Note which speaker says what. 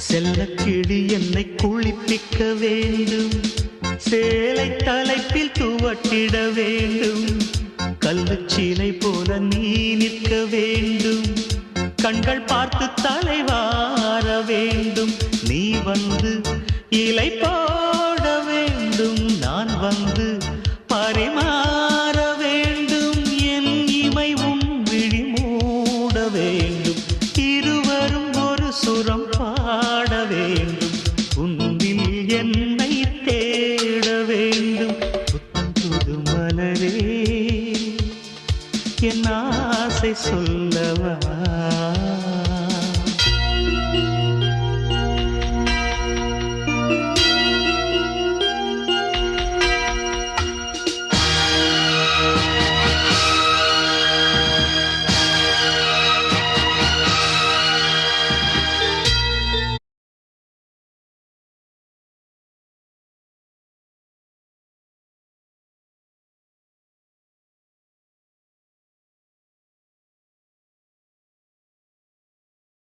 Speaker 1: செல்லக்கிளி என்னை குளிப்பிக்க வேண்டும், சேலை தலைப்பில் துவட்டிட வேண்டும், கல்லுச்சீலை போல நீ நிற்க வேண்டும், கண்கள் பார்த்து தலைவார வேண்டும், நீ வந்து இலை போட வேண்டும், நான் வந்து பரிமாற வேண்டும், என் இமை உன் விழி மூட வேண்டும், இருவரும் ஒரு சுரம் பாட வேண்டும்.